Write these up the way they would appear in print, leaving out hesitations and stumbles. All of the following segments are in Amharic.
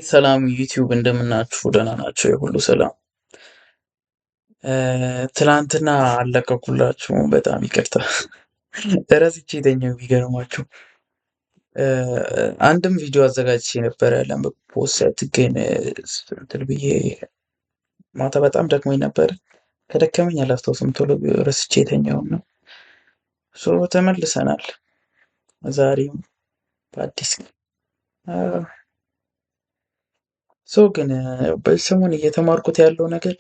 ሰላም ዩቲዩብ እንደምናችሁ ደህና ናቸው? የሁሉ ሰላም። ትላንትና አለቀኩላችሁ። በጣም ይቅርታ ረስቼ ተኛሁ። የሚገርማችሁ አንድም ቪዲዮ አዘጋጅቼ ነበረ ለመፖስት ግን እንትን ብዬ ማታ በጣም ደክሞኝ ነበር። ከደከመኝ አላስታውስም ቶሎ ረስቼ የተኛውን ነው። ተመልሰናል ዛሬም በአዲስ ግን በዚህ ሰሞን እየተማርኩት ያለው ነገር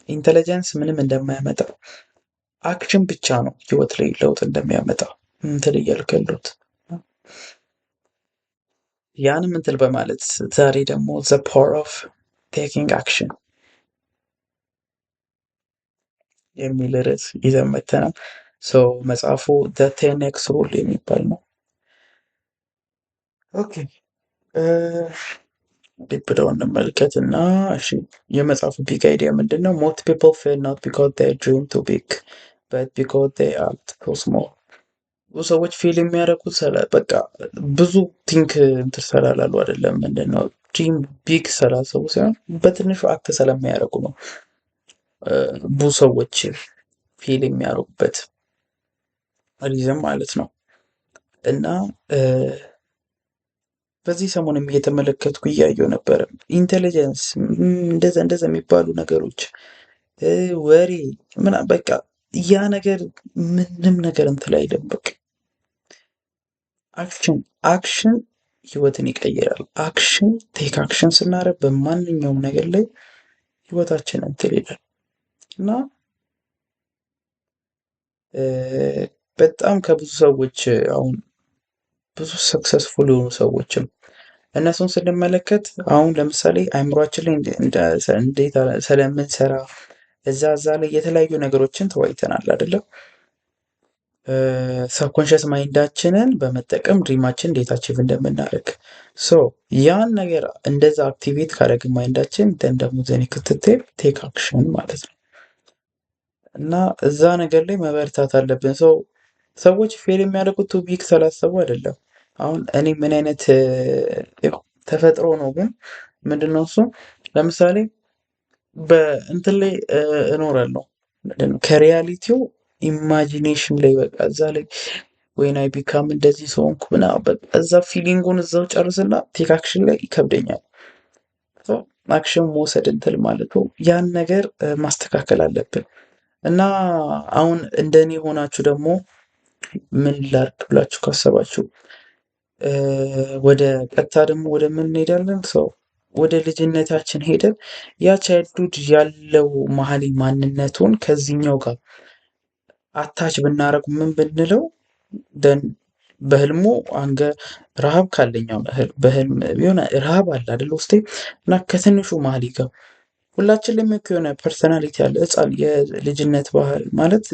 ኢንተለጀንስ ምንም እንደማያመጣ አክሽን ብቻ ነው ህይወት ላይ ለውጥ እንደሚያመጣ እንትን እያልኩ ያለሁት። ያንም እንትን በማለት ዛሬ ደግሞ ዘ ፓወር ኦፍ ቴኪንግ አክሽን የሚል ርዕስ ይዘን መጥተናል። መጽሐፉ ዘ 10x ሩል የሚባል ነው። ኦኬ ዲፕ ዳውን እንመልከት እና እሺ፣ የመጽሐፉ ቢግ አይዲያ ምንድን ነው? ሞስት ፒፕል ፌል ኖት ቢኮዝ ዜይ ድሪም ቱ ቢግ በት ቢኮዝ ዜይ አክት ቱ ስሞል። ብዙ ሰዎች ፌል የሚያደርጉት በቃ ብዙ ቲንክ እንትን ስላላሉ አይደለም። ምንድን ነው ድሪም ቢግ ስላሰቡ ሳይሆን በትንሹ አክት ስለሚያደርጉ ነው ብዙ ሰዎች ፌል የሚያደርጉበት ሪዝም ማለት ነው። እና በዚህ ሰሞንም እየተመለከትኩ እያየው ነበረ። ኢንቴሊጀንስ እንደዛ የሚባሉ ነገሮች ወሬ በቃ ያ ነገር ምንም ነገር እንትን አይልም። በቃ አክሽን ህይወትን ይቀይራል። ቴክ አክሽን ስናደርግ በማንኛውም ነገር ላይ ህይወታችን እንትን ይላል እና በጣም ከብዙ ሰዎች አሁን ብዙ ሰክሰስፉል የሆኑ ሰዎችም እነሱን ስንመለከት አሁን ለምሳሌ አእምሯችን ላይ እንዴት ስለምንሰራ እዛ ላይ የተለያዩ ነገሮችን ተወያይተናል አይደለም። ሰብኮንሽስ ማይንዳችንን በመጠቀም ድሪማችን እንዴት አቺቭ እንደምናደርግ ያን ነገር እንደዛ አክቲቬት ካደረግን ማይንዳችን ደግሞ ዘኔ ክትትል ቴክ አክሽን ማለት ነው እና እዛ ነገር ላይ መበርታት አለብን። ሰዎች ፌል የሚያደርጉት ቱ ቢግ ስላሰቡ አይደለም። አሁን እኔ ምን አይነት ተፈጥሮ ነው ግን ምንድነው እሱ ለምሳሌ በእንትን ላይ እኖራለሁ ከሪያሊቲው ኢማጂኔሽን ላይ በቃ እዛ ላይ ወይን አይ ቢካም እንደዚህ ሰውንኩ ምናምን በቃ እዛ ፊሊንጉን እዛው ጨርስና ቴክ አክሽን ላይ ይከብደኛል። አክሽን መውሰድ እንትን ማለት ነው ያን ነገር ማስተካከል አለብን። እና አሁን እንደኔ ሆናችሁ ደግሞ ምን ላድርግ ብላችሁ ካሰባችሁ ወደ ቀጥታ ደግሞ ወደ ምን እንሄዳለን? ወደ ልጅነታችን ሄደን ያ ቻይልድሁድ ያለው መሀል ማንነቱን ከዚህኛው ጋር አታች ብናረጉ ምን ብንለው በህልሙ ረሃብ ካለኛው በህልም የሆነ ረሃብ አለ አይደል ውስጤ እና ከትንሹ መሀል ይገባ ሁላችን ላይ የሆነ ፐርሰናሊቲ ያለ ህፃን የልጅነት ባህል ማለት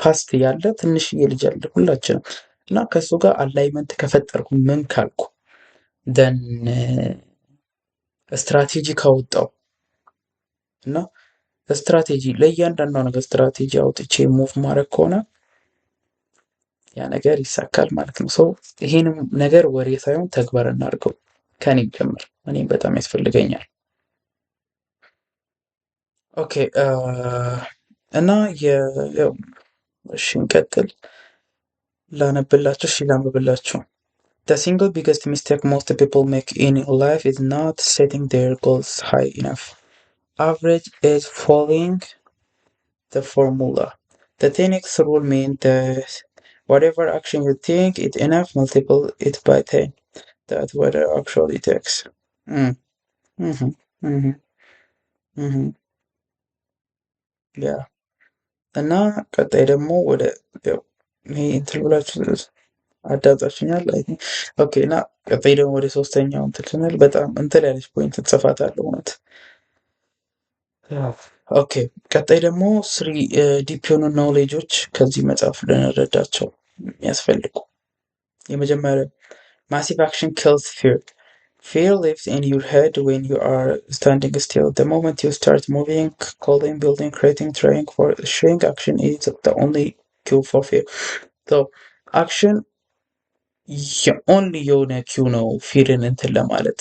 ፓስት ያለ ትንሽዬ ልጅ አለ ሁላችንም እና ከሱ ጋር አላይመንት ከፈጠርኩ ምን ካልኩ ደን ስትራቴጂ ካወጣው እና ስትራቴጂ ለእያንዳንዷ ነገር ስትራቴጂ አውጥቼ ሙቭ ማድረግ ከሆነ ያ ነገር ይሳካል ማለት ነው። ይሄንም ነገር ወሬ ሳይሆን ተግባር እናድርገው። ከኔም ጀምር እኔም በጣም ያስፈልገኛል። ኦኬ እና እሺ እንቀጥል። ላንብብላችሁ። The single biggest mistake most people make in life is not setting their goals high enough. Average is following the formula. The 10x rule means that whatever action you think it enough, multiple it by 10. That's what it actually takes. ያ እና ቀጣይ ደግሞ ወደ ይሄ እንትን ብላችሁ አዳምጣችሁኛል። ኦኬ እና ቀጣይ ደግሞ ወደ ሶስተኛው እንትን ስንል በጣም እንትን ያለች ፖይንት ትጽፋታለህ እውነት። ኦኬ ቀጣይ ደግሞ ዲፕ የሆኑ ኖሌጆች ከዚህ መጽሐፍ ልንረዳቸው የሚያስፈልጉ የመጀመሪያ ማሲቭ አክሽን ኪልስ ፊር. Fear lives in your head when you are standing still. The moment you start moving, calling, building, creating, trying for shrink, action is the only cue for fear. So action only የሆነ ኪው ነው ፊርን እንትን ለማለት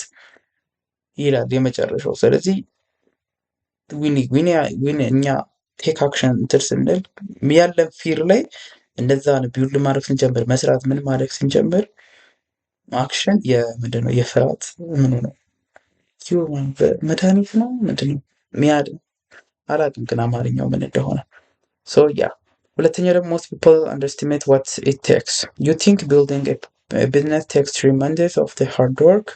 ይላል የመጨረሻው። ስለዚህ እኛ ቴክ አክሽን እንትን ስንል ያለን ፊር ላይ እንደዛ ነው ቢውልድ ማድረግ ስንጀምር መስራት ምን ማድረግ ስንጀምር አክሽን የምንድን ነው የፍርሃት ምኑ ነው መድኃኒት ነው ምንድን ነው ሚያድ አላውቅም ግን አማርኛው ምን እንደሆነ ሶ ያ ሁለተኛ ደግሞ most people underestimate what it takes you think building a business takes 3 months of the hard work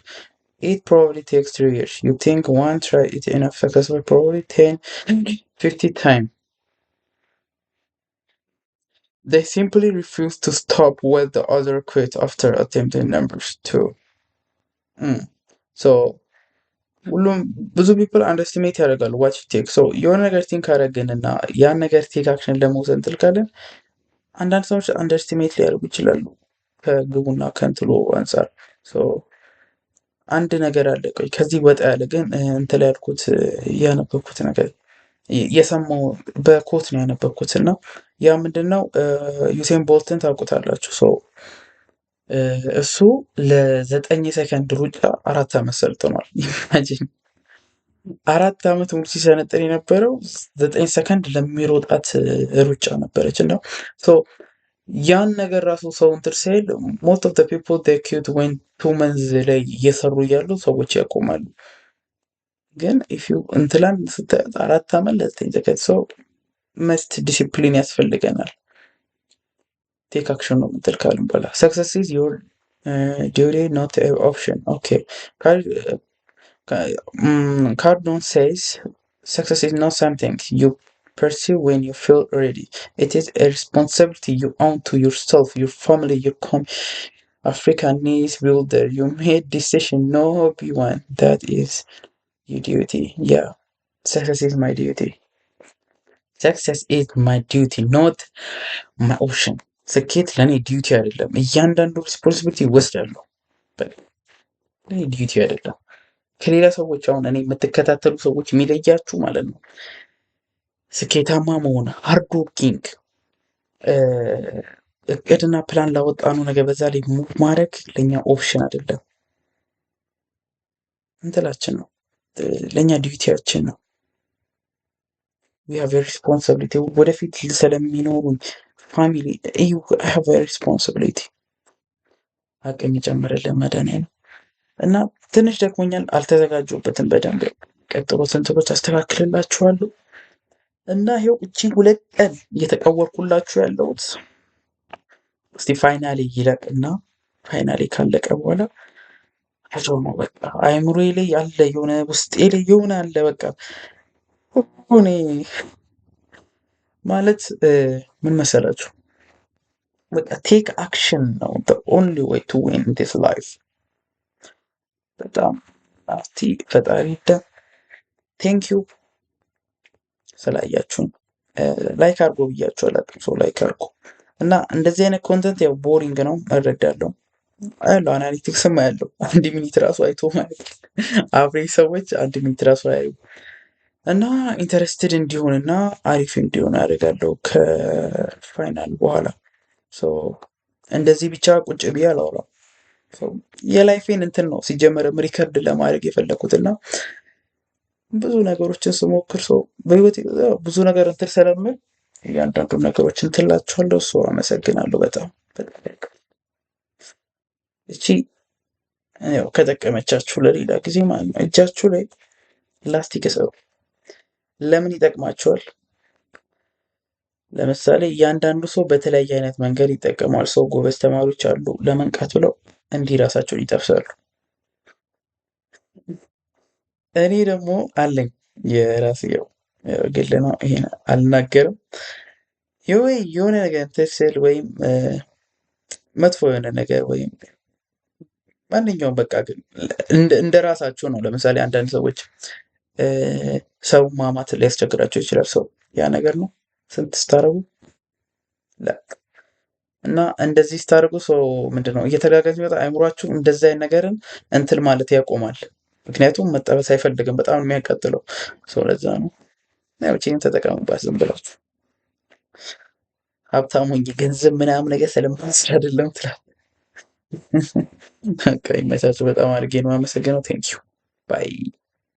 it probably takes 3 years you think one try it enough successful probably 10 50 times they simply refuse to stop while the other quit after attempting numbers 2 so ሁሉም ብዙ ፒፕል አንደርስቲሜት ያደርጋሉ ዋች ቴክ ሶ የሆነ ነገር ቲንክ አደረግን እና ያን ነገር ቴክ አክሽን ለመውሰድ እንትን ካለን አንዳንድ ሰዎች አንደርስቲሜት ሊያደርጉ ይችላሉ ከግቡና ከንትሎ አንጻር አንድ ነገር አለ ቆይ ከዚህ ወጣ ያለ ግን እንትን ላይ ያልኩት ያነበብኩት ነገር የሰማው በኮት ነው ያነበብኩት እና ያ ምንድነው ዩሴን ቦልትን ታውቁታላችሁ እሱ ለ9 ሰከንድ ሩጫ 4 ዓመት ሰልጥኗል ኢማጂን 4 ዓመት ሙሉ ሲሰነጥን የነበረው 9 ሰከንድ ለሚሮጣት ሩጫ ነበረች እና ያን ነገር ራሱ ሰው እንትን ሲል most of the people they quit when 2 months ላይ እየሰሩ እያሉ ሰዎች ያቆማሉ ግን if you እንትላን 4 ዓመት ለ9 ሰከንድ መስት ዲሲፕሊን ያስፈልገናል ቴክ አክሽን ነው ምትል ካልን በኋላ success is your duty not an option okay Cardone says success is not something you pursue when you feel ready it is a responsibility you own to yourself your family your African needs builder you made decision no be one that is your duty yeah success is my duty not my option ስኬት ለእኔ ዲዩቲ አይደለም እያንዳንዱ ሪስፖንሲቢሊቲ ይወስዳለሁ ለእኔ ዲዩቲ አይደለም ከሌላ ሰዎች አሁን እኔ የምትከታተሉ ሰዎች የሚለያችሁ ማለት ነው ስኬታማ መሆን ሃርድ ወርኪንግ እቅድና ፕላን ላወጣኑ ነገር በዛ ላይ ሙቭ ማድረግ ለእኛ ኦፕሽን አይደለም እንትላችን ነው ለእኛ ዲዩቲያችን ነው we have a responsibility ወደፊት ስለሚኖሩን ፋሚሊ you have a responsibility አቅም ይጨምርልን መድኃኒዓለም እና ትንሽ ደክሞኛል አልተዘጋጀሁበትም በደንብ ቀጥሎ ስንትሎች አስተካክልላችኋለሁ እና ይኸው እቺን 2 ቀን እየተቀወርኩላችሁ ያለሁት እስቲ ፋይናሊ ይለቅና ፋይናሊ ካለቀ በኋላ አጆማ በቃ አይምሮዬ ላይ ያለ የሆነ ውስጤ ላይ የሆነ አለ በቃ እኔ ማለት ምን መሰላችሁ በቃ ቴክ አክሽን ነው the only way to win this life በጣም አርቲ ፈጣሪ ቴንክ ዩ ስላያችሁን ላይክ አድርጎ ብያችሁ አላውቅም ላይክ አድርጎ እና እንደዚህ አይነት ኮንተንት ያው ቦሪንግ ነው እረዳለሁ አናሊቲክስም ያለው 1 ሚኒት ራሱ አይቶ ማለት አብሬ ሰዎች 1 ሚኒት ራሱ አያዩ እና ኢንተረስትድ እንዲሆንና አሪፍ እንዲሆን አደርጋለሁ ከፋይናል በኋላ እንደዚህ ብቻ ቁጭ ብዬ አላወራም የላይፌን እንትን ነው ሲጀመርም ሪከርድ ለማድረግ የፈለኩትና ብዙ ነገሮችን ስሞክር በህይወት ብዙ ነገር እንትን ስለምል እያንዳንዱ ነገሮች እንትላችኋለሁ አመሰግናለሁ በጣም እቺ ያው ከጠቀመቻችሁ ለሌላ ጊዜ ማለት ነው እጃችሁ ላይ ላስቲክ ሰው ለምን ይጠቅማቸዋል ለምሳሌ እያንዳንዱ ሰው በተለያየ አይነት መንገድ ይጠቀማል ጎበዝ ተማሪዎች አሉ ለመንቃት ብለው እንዲህ ራሳቸውን ይጠፍሳሉ እኔ ደግሞ አለኝ የራሴ ግል ነው ይሄን አልናገርም የሆነ ነገር ተስል ወይም መጥፎ የሆነ ነገር ወይም ማንኛውም በቃ ግን እንደራሳቸው ነው ለምሳሌ አንዳንድ ሰዎች ሰው ማማት ሊያስቸግራቸው ይችላል ያ ነገር ነው ስንት ስታረጉ እና እንደዚህ ስታረጉ ምንድነው እየተጋጋዘ ይወጣ አይምሯችሁ እንደዚህ አይነት ነገርን እንትን ማለት ያቆማል ምክንያቱም መጠበስ አይፈልግም በጣም የሚያቀጥለው ለዛ ነው ያው እቺን ተጠቀሙባት ዝም ብላችሁ ሀብታሙኝ ገንዘብ ምናምን ነገር ስለማስራ አይደለም ትላለህ በቃ ይመቻችሁ በጣም አድርጌ ነው አመሰግነው ቴንክ ዩ ባይ